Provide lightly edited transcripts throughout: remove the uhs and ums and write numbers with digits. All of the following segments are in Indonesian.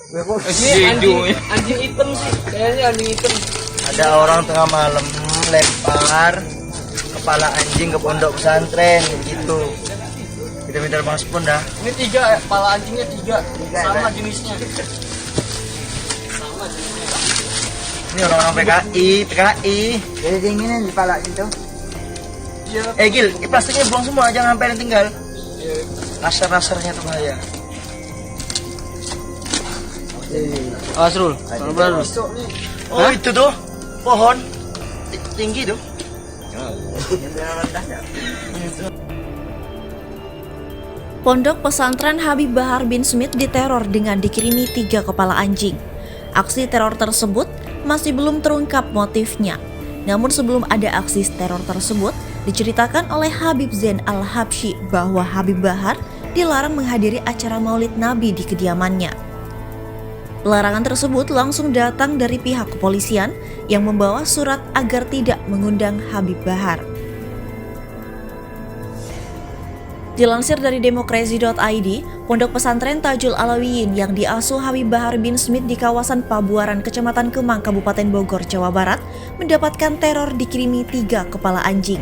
Ini anjing hitam sih, kayaknya anjing hitam. Ada orang tengah malam lempar kepala anjing ke pondok pesantren gitu. Kita minta Bang Spon dah. Ini 3, kepala anjingnya 3 sama jenisnya. Ini orang-orang PKI. Jadi dinginan di kepala gitu. Gil, plastiknya buang semua, jangan sampai yang tinggal. Nasar-nasarnya tuh bahaya. Asrul, benar. Oh itu tuh pohon tinggi tuh. Pondok pesantren Habib Bahar bin Smith diteror dengan dikirimi 3 kepala anjing. Aksi teror tersebut masih belum terungkap motifnya. Namun sebelum ada aksi teror tersebut, diceritakan oleh Habib Zain Al-Habsyi bahwa Habib Bahar dilarang menghadiri acara Maulid Nabi di kediamannya. Larangan tersebut langsung datang dari pihak kepolisian yang membawa surat agar tidak mengundang Habib Bahar. Dilansir dari demokrasi.id, Pondok Pesantren Tajul Alawiyin yang diasuh Habib Bahar bin Smith di kawasan Pabuaran, Kecamatan Kemang, Kabupaten Bogor, Jawa Barat, mendapatkan teror dikirimi 3 kepala anjing.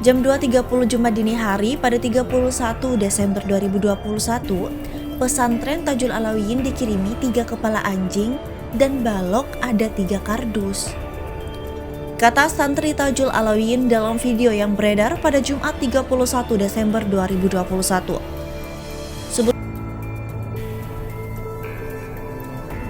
Jam 2.30 Jumat dini hari pada 31 Desember 2021, Pesantren Tajul Alawiyin dikirimi 3 kepala anjing dan balok ada 3 kardus. Kata santri Tajul Alawiyin dalam video yang beredar pada Jumat 31 Desember 2021.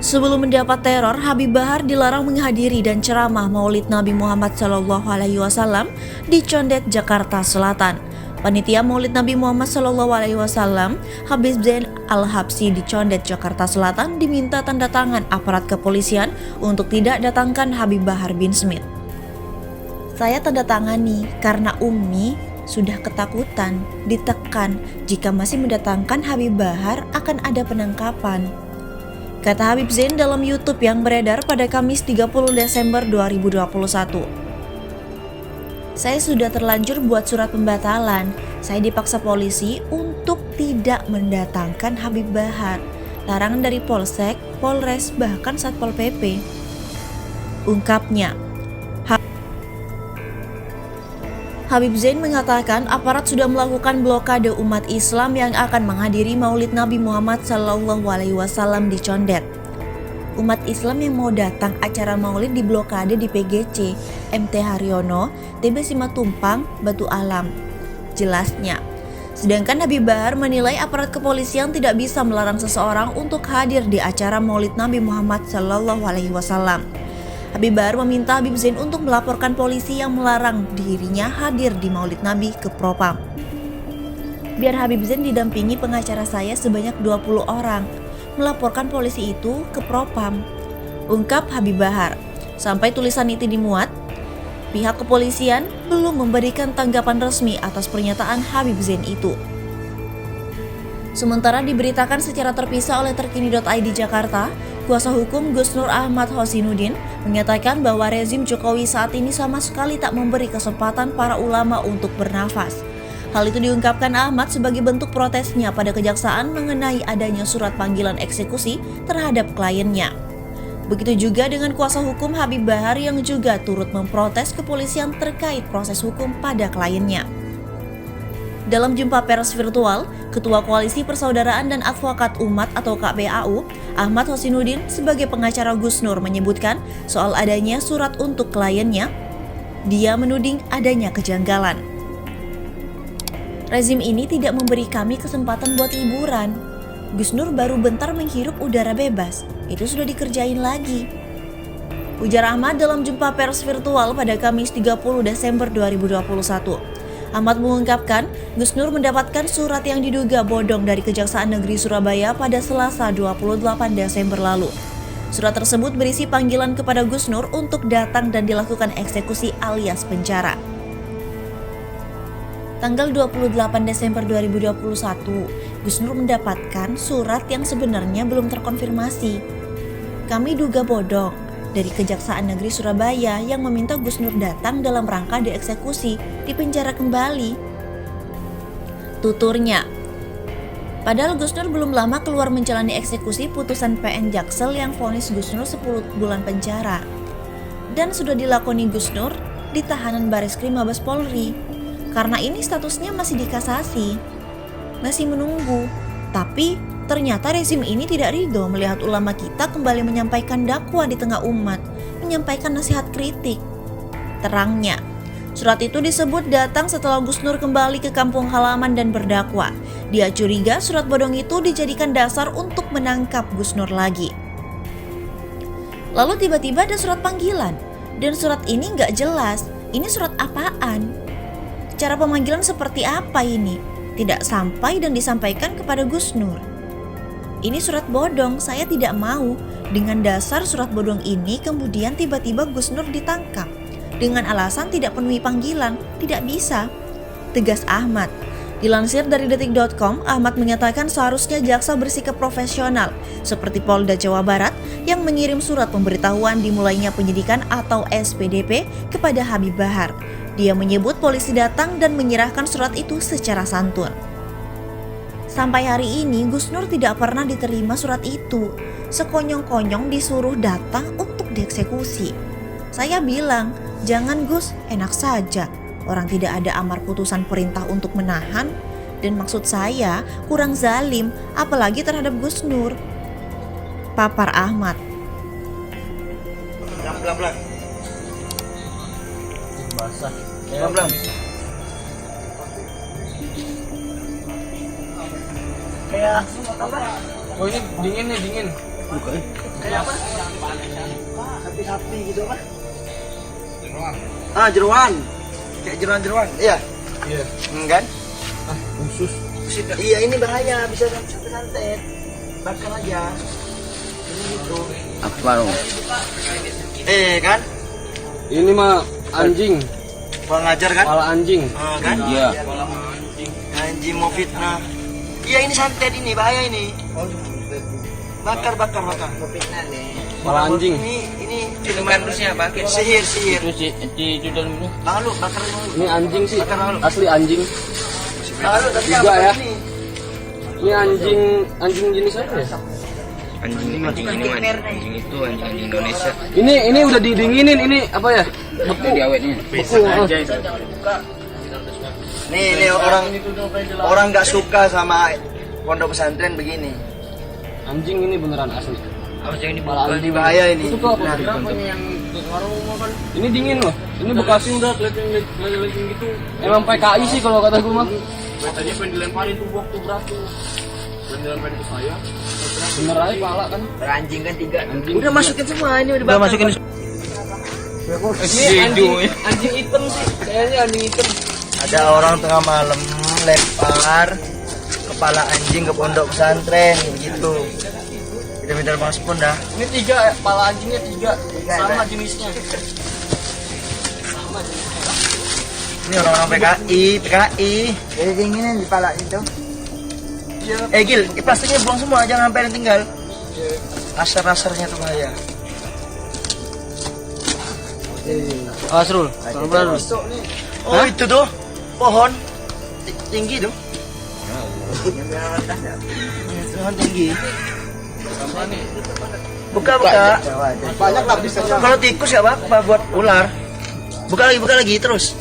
Sebelum mendapat teror, Habib Bahar dilarang menghadiri dan ceramah Maulid Nabi Muhammad SAW di Condet, Jakarta Selatan. Panitia Maulid Nabi Muhammad SAW, Habib Zain Al-Habsyi di Condet, Jakarta Selatan, diminta tanda tangan aparat kepolisian untuk tidak datangkan Habib Bahar bin Smith. Saya tanda tangani karena Umi sudah ketakutan, ditekan jika masih mendatangkan Habib Bahar akan ada penangkapan. Kata Habib Zain dalam YouTube yang beredar pada Kamis 30 Desember 2021. Saya sudah terlanjur buat surat pembatalan. Saya dipaksa polisi untuk tidak mendatangkan Habib Bahar. Larangan dari Polsek, Polres, bahkan Satpol PP. Ungkapnya. Habib Zain mengatakan aparat sudah melakukan blokade umat Islam yang akan menghadiri Maulid Nabi Muhammad SAW di Condet. Umat Islam yang mau datang acara Maulid diblokade di PGC, MT Haryono, TB Simatumpang, Batu Alam. Jelasnya, sedangkan Habib Bahar menilai aparat kepolisian tidak bisa melarang seseorang untuk hadir di acara Maulid Nabi Muhammad SAW. Habib Bahar meminta Habib Zain untuk melaporkan polisi yang melarang dirinya hadir di Maulid Nabi ke Propam. Biar Habib Zain didampingi pengacara saya sebanyak 20 orang, melaporkan polisi itu ke Propam, ungkap Habib Bahar. Sampai tulisan itu dimuat, pihak kepolisian belum memberikan tanggapan resmi atas pernyataan Habib Zain itu. Sementara diberitakan secara terpisah oleh Terkini.id Jakarta, kuasa hukum Gus Nur Ahmad Hosinuddin menyatakan bahwa rezim Jokowi saat ini sama sekali tak memberi kesempatan para ulama untuk bernafas. Hal itu diungkapkan Ahmad sebagai bentuk protesnya pada kejaksaan mengenai adanya surat panggilan eksekusi terhadap kliennya. Begitu juga dengan kuasa hukum Habib Bahar yang juga turut memprotes kepolisian terkait proses hukum pada kliennya. Dalam jumpa pers virtual, Ketua Koalisi Persaudaraan dan Advokat Umat atau KPAU, Ahmad Hosinuddin sebagai pengacara Gus Nur menyebutkan soal adanya surat untuk kliennya. Dia menuding adanya kejanggalan. Rezim ini tidak memberi kami kesempatan buat liburan. Gus Nur baru bentar menghirup udara bebas, itu sudah dikerjain lagi. Ujar Ahmad dalam jumpa pers virtual pada Kamis 30 Desember 2021. Ahmad mengungkapkan, Gus Nur mendapatkan surat yang diduga bodong dari Kejaksaan Negeri Surabaya pada Selasa 28 Desember lalu. Surat tersebut berisi panggilan kepada Gus Nur untuk datang dan dilakukan eksekusi alias penjara. Tanggal 28 Desember 2021, Gus Nur mendapatkan surat yang sebenarnya belum terkonfirmasi. Kami duga bodong dari Kejaksaan Negeri Surabaya yang meminta Gus Nur datang dalam rangka dieksekusi, dipenjara kembali. Tuturnya, Padahal Gus Nur belum lama keluar menjalani eksekusi putusan PN Jaksel yang vonis Gus Nur 10 bulan penjara. Dan sudah dilakoni Gus Nur di tahanan Bareskrim Mabes Polri. Karena ini statusnya masih dikasasi. Masih menunggu. Tapi ternyata rezim ini tidak ridho melihat ulama kita kembali menyampaikan dakwah di tengah umat, menyampaikan nasihat kritik. Terangnya, surat itu disebut datang setelah Gus Nur kembali ke kampung halaman dan berdakwah. Dia curiga surat bodong itu dijadikan dasar untuk menangkap Gus Nur lagi. Lalu tiba-tiba ada surat panggilan. Dan surat ini nggak jelas, ini surat apaan? Cara pemanggilan seperti apa ini? Tidak sampai dan disampaikan kepada Gus Nur. Ini surat bodong, saya tidak mau. Dengan dasar surat bodong ini kemudian tiba-tiba Gus Nur ditangkap. Dengan alasan tidak penuhi panggilan, tidak bisa. Tegas Ahmad. Dilansir dari detik.com, Ahmad menyatakan seharusnya jaksa bersikap profesional seperti Polda Jawa Barat yang mengirim surat pemberitahuan dimulainya penyidikan atau SPDP kepada Habib Bahar. Dia menyebut polisi datang dan menyerahkan surat itu secara santun. Sampai hari ini Gus Nur tidak pernah diterima surat itu. Sekonyong-konyong disuruh datang untuk dieksekusi. Saya bilang, jangan Gus, enak saja. Orang tidak ada amar putusan perintah untuk menahan. Dan maksud saya kurang zalim, apalagi terhadap Gus Nur. Papar Ahmad. Pelan-pelan. Basah. Pelan-pelan. Kayak apa? Oh ini dingin nih, dingin. Bukan. Kayak apa? Sapi-sapi gitu apa? Jeruan. Kayak jeruan-jeruan. Iya. Iya. Kan? Khusus. Iya, ini bahaya, bisa santet-santet. Bakar aja. Ini gitu. Apa dong? Kan? Ini mah anjing. Kurang ajar kan? Kepala anjing. Kan? Iya. Anjing mau fitnah. Iya, ini santet ini, bahaya ini. Bakar. Kepala anjing. Ini Kardusnya apa? sihir. Itu di dalam ini. Lalu bakar dulu. Ini anjing sih. Bakar lalu. Asli anjing. Lalu tadi Juga apa ya. ini? Ini anjing jenis apa ya? Anjing itu anjing Indonesia. Ini udah didinginin, ini apa ya? Beku. Jadi awetnya. Beku. Nih orang nggak suka sama pondok pesantren begini. Anjing ini beneran asli. Harusnya ini Malah bukan. anjing. Bahaya ini. Itu tuh apa? Yang warung makan. Ini dingin loh. Ini bekasnya udah kelihatan gitu. Emang PKI sih kalau kata gue mah. Tadi pengen dilemparin tuh waktu berat tuh. Pengen dilemparin ke saya. Bener aja pala kan. Anjing kan 3. Anjing. Udah masukin semua ini Udah masukin. Ini Anjing hitam sih. Kayaknya anjing hitam. Ada orang tengah malam lempar kepala anjing ke pondok pesantren gitu. Kita minta Bang Spon dah. Ini 3, kepala anjingnya 3. Sama ada. jenisnya. Ini orang-orang PKI. Jadi dinginan di pala itu. Gil, plastiknya buang semua, jangan sampai ada yang tinggal. Asar-asarnya tuh bahaya. Asrul. Oh, itu tuh pohon tinggi tuh. Pohon tinggi. Buka. Banyak lah bisa. Kalau tikus ya, Pak, buat ular. Buka lagi terus.